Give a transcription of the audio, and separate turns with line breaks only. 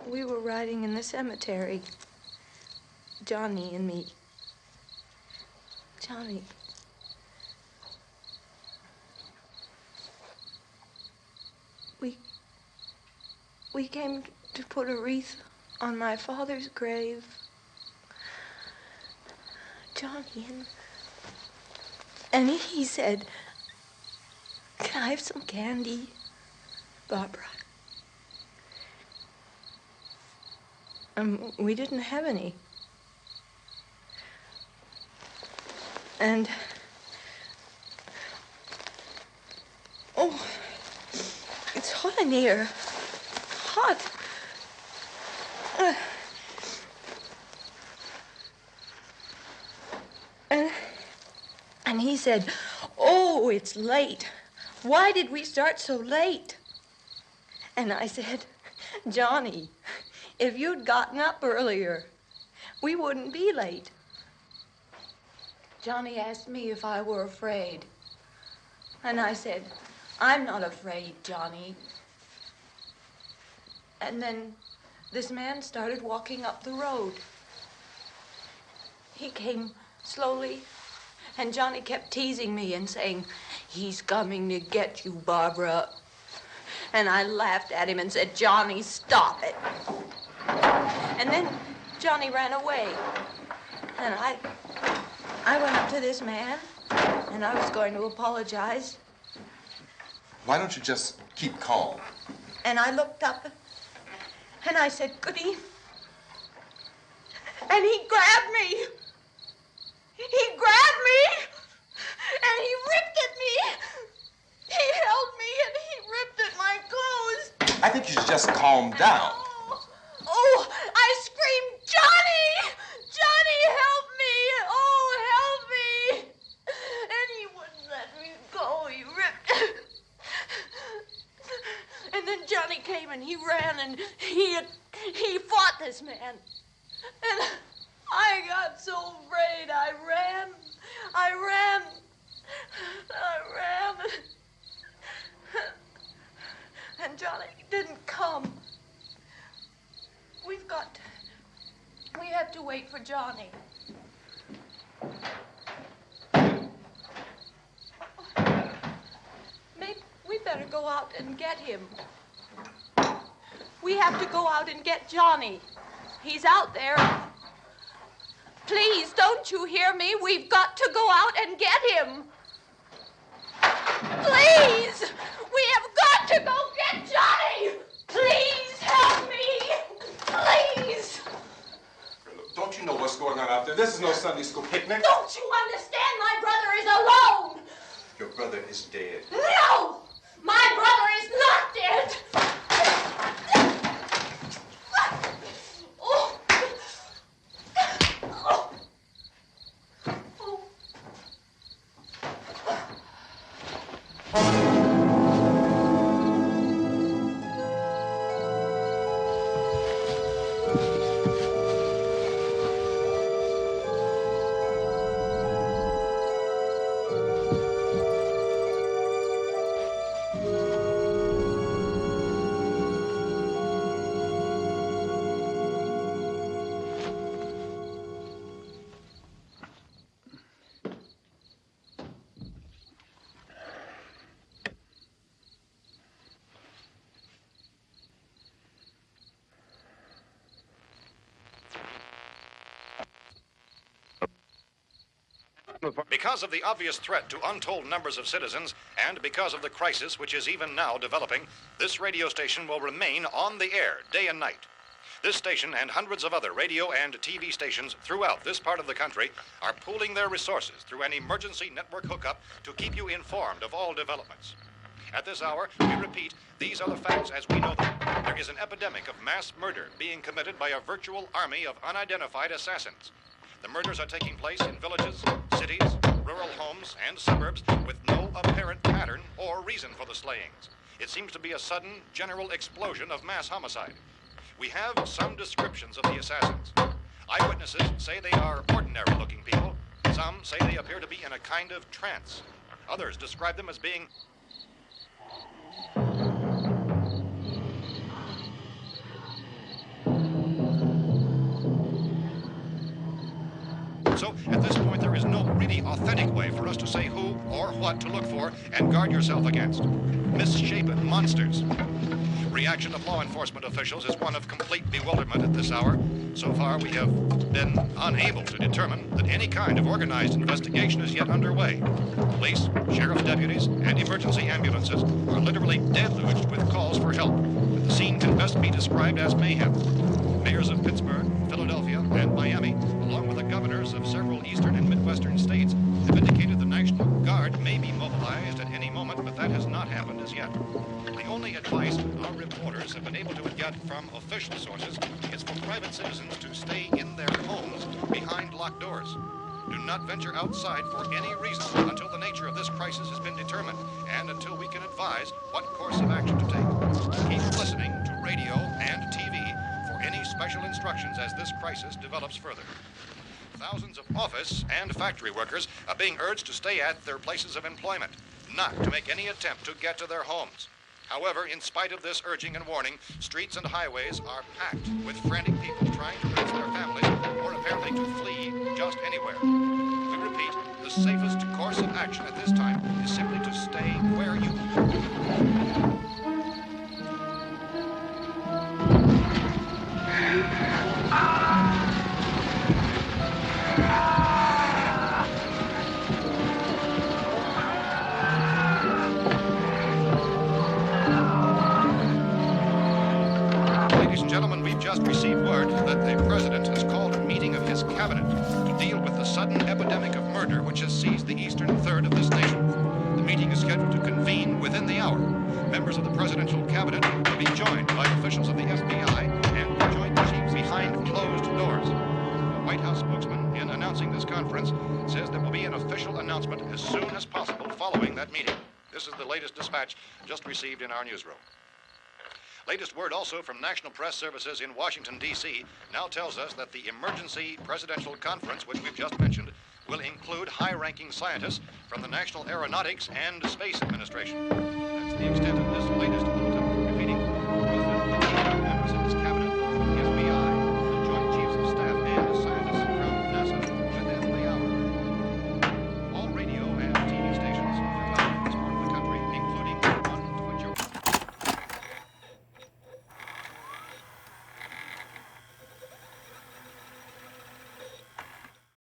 We were riding in the cemetery. Johnny and me. Johnny. We came to put a wreath on my father's grave. Johnny, and he said, "Can I have some candy, Barbara?" We didn't have any. And, oh, it's hot in here. Hot. And he said, "Oh, it's late. Why did we start so late?" And I said, "Johnny, if you'd gotten up earlier, we wouldn't be late." Johnny asked me if I were afraid. And I said, "I'm not afraid, Johnny." And then this man started walking up the road. He came slowly, and Johnny kept teasing me and saying, "He's coming to get you, Barbara." And I laughed at him and said, "Johnny, stop it." And then Johnny ran away. And I went up to this man, and I was going to apologize.
Why don't you just keep calm?
And I looked up, and I said, "Goody." And he grabbed me. He grabbed me, and he ripped at me. He held me, and he ripped at my clothes.
I think you should just calm down.
Oh, I screamed, "Johnny! Johnny, help me! Oh, help me!" And he wouldn't let me go. He ripped. And then Johnny came and he ran and he fought this man. And I got so afraid. I ran. And Johnny didn't come. We have to wait for Johnny. Maybe we better go out and get him. We have to go out and get Johnny. He's out there. Please, don't you hear me? We've got to go out and get him. Please! We have got to go get Johnny! Please help me! Please!
Don't you know what's going on out there? This is no Sunday school picnic.
Don't you understand? My brother is alone!
Your brother is dead.
No! My brother is not dead! Oh. Oh.
Because of the obvious threat to untold numbers of citizens, and because of the crisis which is even now developing, this radio station will remain on the air day and night. This station and hundreds of other radio and TV stations throughout this part of the country are pooling their resources through an emergency network hookup to keep you informed of all developments. At this hour, we repeat, these are the facts as we know them. There is an epidemic of mass murder being committed by a virtual army of unidentified assassins. The murders are taking place in villages, cities, rural homes, and suburbs with no apparent pattern or reason for the slayings. It seems to be a sudden, general explosion of mass homicide. We have some descriptions of the assassins. Eyewitnesses say they are ordinary-looking people. Some say they appear to be in a kind of trance. Others describe them as being So at this point, there is no really authentic way for us to say who or what to look for and guard yourself against. Misshapen monsters. Reaction of law enforcement officials is one of complete bewilderment at this hour. So far, we have been unable to determine that any kind of organized investigation is yet underway. Police, sheriff's deputies, and emergency ambulances are literally deluged with calls for help. But the scene can best be described as mayhem. Mayors of Pittsburgh, Philadelphia, and Miami, along with the governors of several eastern and midwestern states, have indicated the National Guard may be mobilized at any moment, but that has not happened as yet. The only advice our reporters have been able to get from official sources is for private citizens to stay in their homes behind locked doors. Do not venture outside for any reason until the nature of this crisis has been determined and until we can advise what course of action to take. Keep listening to radio and TV for any special instructions as this crisis develops further. Thousands of office and factory workers are being urged to stay at their places of employment, not to make any attempt to get to their homes. However, in spite of this urging and warning, streets and highways are packed with frantic people trying to reach their families or apparently to flee just anywhere. We repeat, the safest course of action at this time is simply to stay where you Gentlemen, we've just received word that the President has called a meeting of his cabinet to deal with the sudden epidemic of murder which has seized the eastern third of this nation. The meeting is scheduled to convene within the hour. Members of the presidential cabinet will be joined by officials of the FBI and joint chiefs behind closed doors. A White House spokesman, in announcing this conference, says there will be an official announcement as soon as possible following that meeting. This is the latest dispatch just received in our newsroom. Latest word also from National Press Services in Washington, D.C. now tells us that the emergency presidential conference, which we've just mentioned, will include high-ranking scientists from the National Aeronautics and Space Administration. That's the extent of this latest